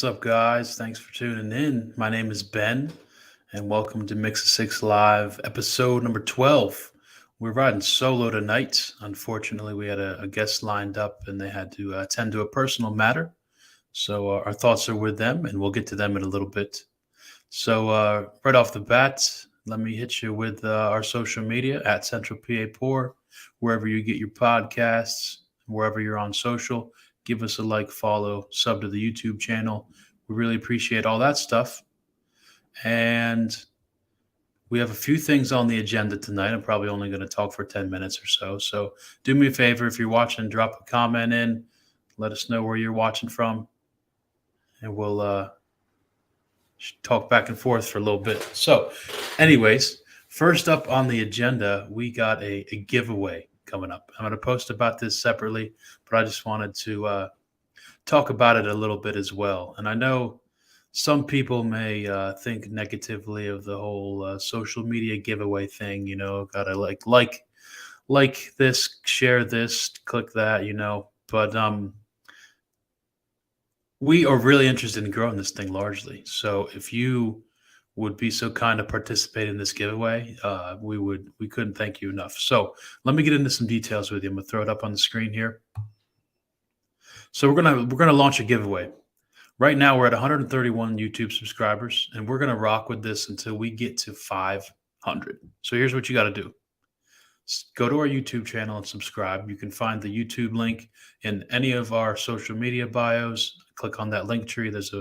What's up, guys? Thanks for tuning in. My name is Ben, and welcome to Mix of Six Live, episode number 12. We're riding solo tonight. Unfortunately, we had a guest lined up, and they had to attend to a personal matter. So our thoughts are with them, and we'll get to them in a little bit. So right off the bat, let me hit you with our social media at Central PA Poor, wherever you get your podcasts, wherever you're on social. Give us a like, follow, sub to the YouTube channel. We really appreciate all that stuff. And we have a few things on the agenda tonight. I'm probably only going to talk for 10 minutes or so. So do me a favor, if you're watching, drop a comment in. Let us know where you're watching from. And we'll talk back and forth for a little bit. So anyways, first up on the agenda, we got a giveaway coming up. I'm going to post about this separately, but I just wanted to talk about it a little bit as well. And I know some people may think negatively of the whole social media giveaway thing. You know, gotta like this, share this, click that. You know, but we are really interested in growing this thing largely. So if you would be so kind to participate in this giveaway, we couldn't thank you enough. So let me get into some details with you. I'm gonna throw it up on the screen here. So we're gonna launch a giveaway. Right now we're at 131 YouTube subscribers, and we're gonna rock with this until we get to 500. So here's what you got to do: go to our YouTube channel and subscribe. You can find the YouTube link in any of our social media bios. Click on that link tree. There's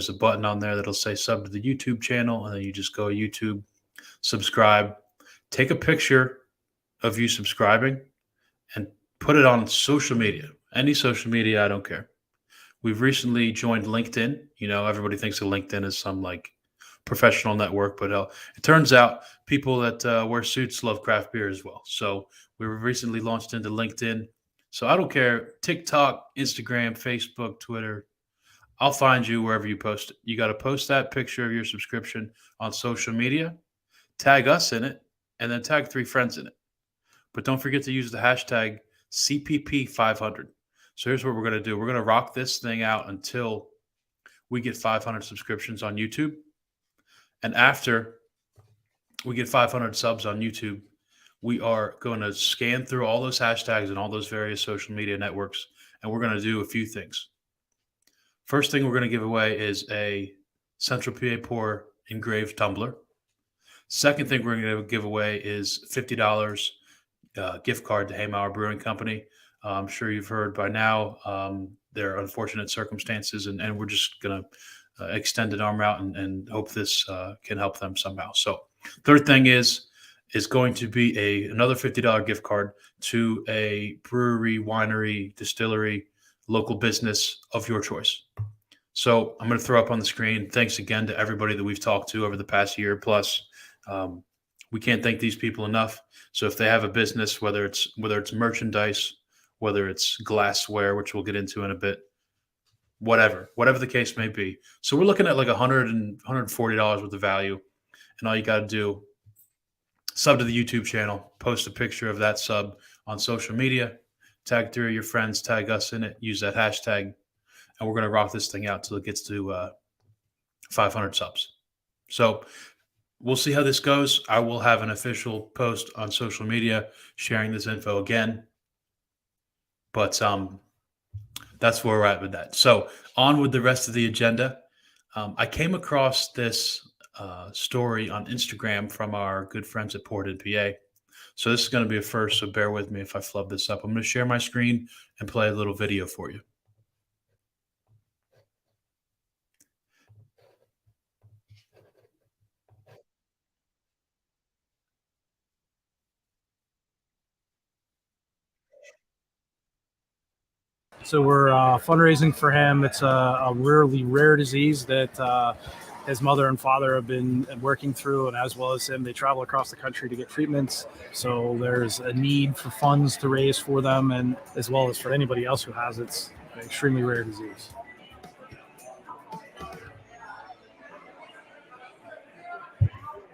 a button on there that'll say sub to the YouTube channel, and then you just go to YouTube, subscribe, take a picture of you subscribing, and put it on social media. Any social media, I don't care. We've recently joined LinkedIn. You know, everybody thinks of LinkedIn as some like professional network, but it turns out people that wear suits love craft beer as well. So we were recently launched into LinkedIn. So I don't care, TikTok, Instagram, Facebook, Twitter, I'll find you wherever you post it. You got to post that picture of your subscription on social media, tag us in it, and then tag 3 friends in it. But don't forget to use the hashtag CPP500. So here's what we're going to do. We're going to rock this thing out until we get 500 subscriptions on YouTube. And after we get 500 subs on YouTube, we are going to scan through all those hashtags and all those various social media networks, and we're going to do a few things. First thing we're going to give away is a Central PA Poor engraved tumbler. Second thing we're going to give away is $50 gift card to Haymauer Brewing Company. I'm sure you've heard by now their unfortunate circumstances, and we're just going to extend an arm out and hope this can help them somehow. So third thing is going to be another $50 gift card to a brewery, winery, distillery, local business of your choice. So I'm going to throw up on the screen. Thanks again to everybody that we've talked to over the past year plus. We can't thank these people enough. So if they have a business, whether it's merchandise, whether it's glassware, which we'll get into in a bit, whatever the case may be. So we're looking at like $100 and $140 worth of value. And all you got to do, sub to the YouTube channel, post a picture of that sub on social media, tag 3 of your friends, tag us in it, use that hashtag, and we're going to rock this thing out till it gets to 500 subs. So we'll see how this goes. I will have an official post on social media sharing this info again. But that's where we're at with that. So on with the rest of the agenda. I came across this story on Instagram from our good friends at Ported PA. So this is going to be a first, so bear with me if I flub this up. I'm going to share my screen and play a little video for you. So we're fundraising for him. It's a really rare disease that his mother and father have been working through, and as well as him, they travel across the country to get treatments. So there's a need for funds to raise for them, and as well as for anybody else who has it. It's an extremely rare disease.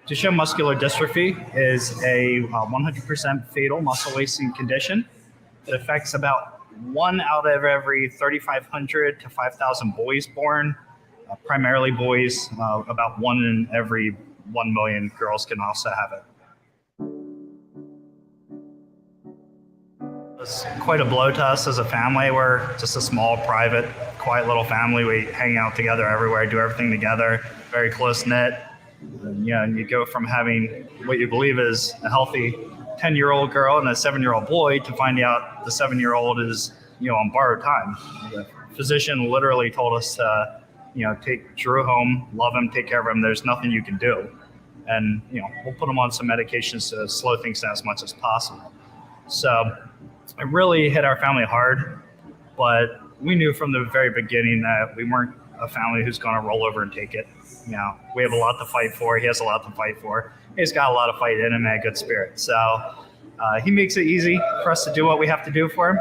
Duchenne muscular dystrophy is a 100% fatal muscle wasting condition. It affects about 1 out of every 3,500 to 5,000 boys born, primarily boys. About 1 in every 1 million girls can also have it. It was quite a blow to us as a family. We're just a small, private, quiet little family. We hang out together everywhere, do everything together, very close-knit. And you go from having what you believe is a healthy 10-year-old girl and a 7-year-old boy to finding out the 7-year-old is, on borrowed time. The physician literally told us to, take Drew home, love him, take care of him. There's nothing you can do. And, we'll put him on some medications to slow things down as much as possible. So it really hit our family hard, but we knew from the very beginning that we weren't a family who's going to roll over and take it. We have a lot to fight for. He has a lot to fight for. He's got a lot of fight in him and a good spirit. So he makes it easy for us to do what we have to do for him.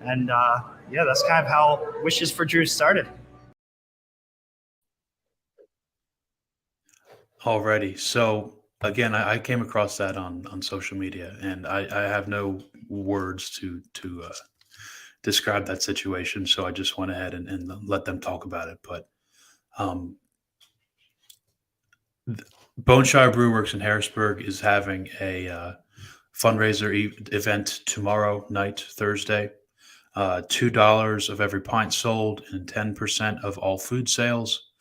And that's kind of how Wishes for Drew started. Alrighty. So again, I came across that on social media, and I have no words to describe that situation. So I just went ahead and let them talk about it. But Boneshire Brewworks in Harrisburg is having a fundraiser event tomorrow night, Thursday. $2 of every pint sold and 10% of all food sales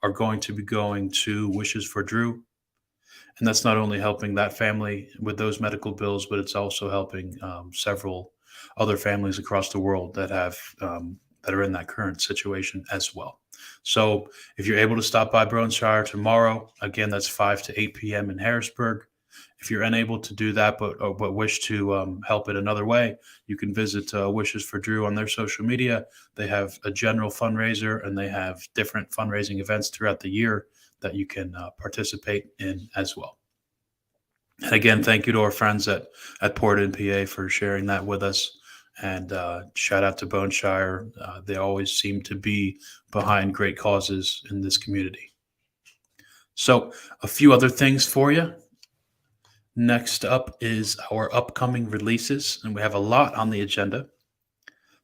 are going to be going to Wishes for Drew. And that's not only helping that family with those medical bills, but it's also helping several other families across the world that have that are in that current situation as well. So if you're able to stop by Boneshire tomorrow, again, that's 5 to 8 p.m. in Harrisburg. If you're unable to do that, but wish to help it another way, you can visit Wishes for Drew on their social media. They have a general fundraiser, and they have different fundraising events throughout the year that you can participate in as well. And again, thank you to our friends at Port NPA for sharing that with us. And shout out to Boneshire. They always seem to be behind great causes in this community. So a few other things for you. Next up is our upcoming releases, and we have a lot on the agenda.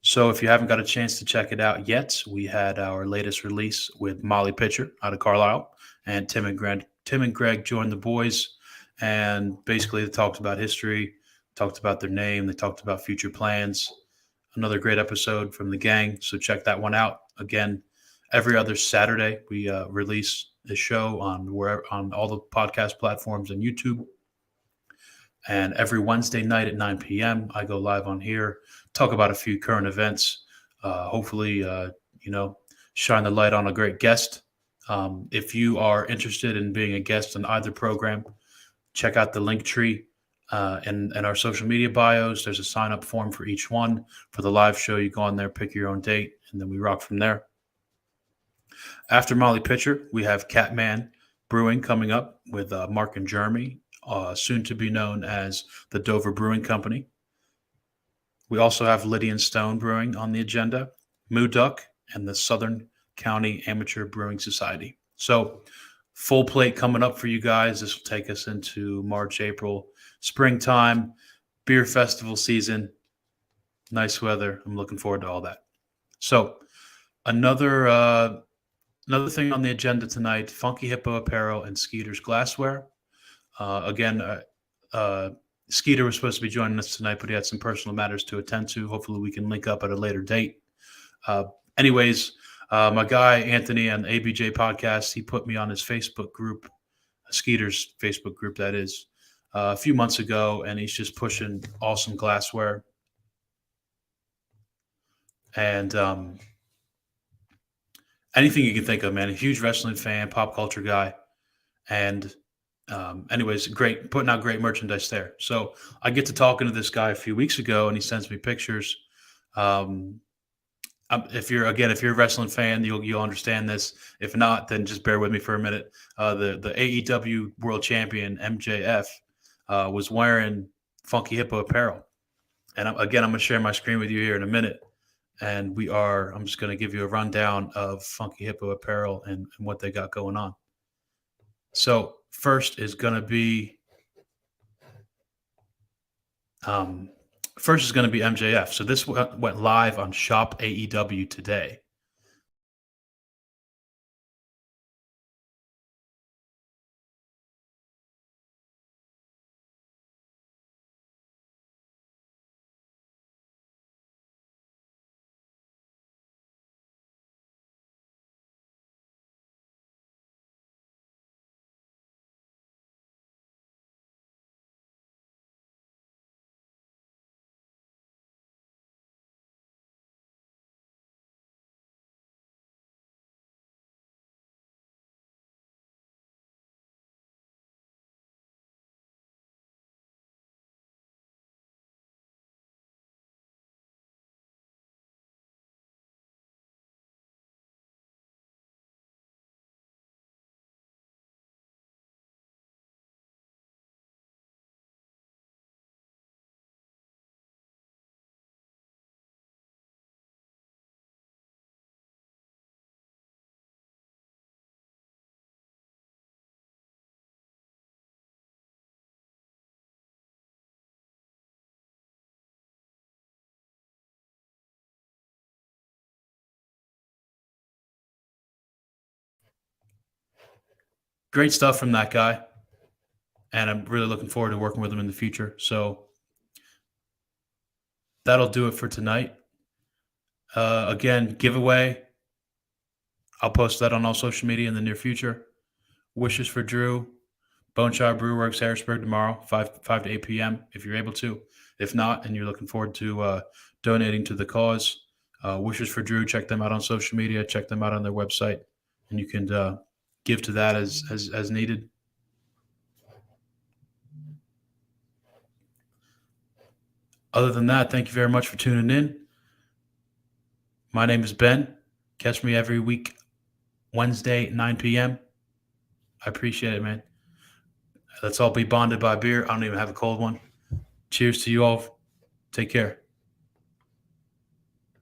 So if you haven't got a chance to check it out yet, we had our latest release with Molly Pitcher out of Carlisle, and Tim and Greg joined the boys, and basically they talked about history, talked about their name, they talked about future plans. Another great episode from the gang, so check that one out. Again, every other Saturday we release a show on all the podcast platforms and YouTube. And every Wednesday night at 9 p.m., I go live on here, talk about a few current events, hopefully, shine the light on a great guest. If you are interested in being a guest on either program, check out the link tree and our social media bios. There's a sign-up form for each one. For the live show, you go on there, pick your own date, and then we rock from there. After Molly Pitcher, we have Catman Brewing coming up with Mark and Jeremy, soon to be known as the Dover Brewing Company. We also have Lydian Stone Brewing on the agenda, Moo Duck, and the Southern County Amateur Brewing Society. So full plate coming up for you guys. This will take us into March, April, springtime, beer festival season, nice weather. I'm looking forward to all that. So another thing on the agenda tonight, Funky Hippo Apparel and Skeeter'S Glassware. Skeeter was supposed to be joining us tonight, but he had some personal matters to attend to. Hopefully we can link up at a later date. My guy, Anthony, on the ABJ podcast, he put me on his Facebook group, Skeeter's Facebook group, that is, a few months ago, and he's just pushing awesome glassware. And anything you can think of, man. A huge wrestling fan, pop culture guy. And great, putting out great merchandise there. So I get to talking to this guy a few weeks ago, and he sends me pictures. If you're a wrestling fan, you'll understand this. If not, then just bear with me for a minute. The AEW World Champion MJF was wearing Funky Hippo apparel, and I'm going to share my screen with you here in a minute. And I'm just going to give you a rundown of Funky Hippo apparel and what they got going on. So first is going to be First is going to be MJF. So this went live on SHOP AEW today. Great stuff from that guy. And I'm really looking forward to working with him in the future. So that'll do it for tonight. Again, giveaway. I'll post that on all social media in the near future. Wishes for Drew, Bone Shop Brew Works, Harrisburg tomorrow, 5 to 8 p.m. if you're able to. If not, and you're looking forward to donating to the cause, Wishes for Drew, check them out on social media, check them out on their website, and you can give to that as needed. Other than that, thank you very much for tuning in. My name is Ben. Catch me every week, Wednesday, 9 p.m. I appreciate it, man. Let's all be bonded by beer. I don't even have a cold one. Cheers to you all. Take care.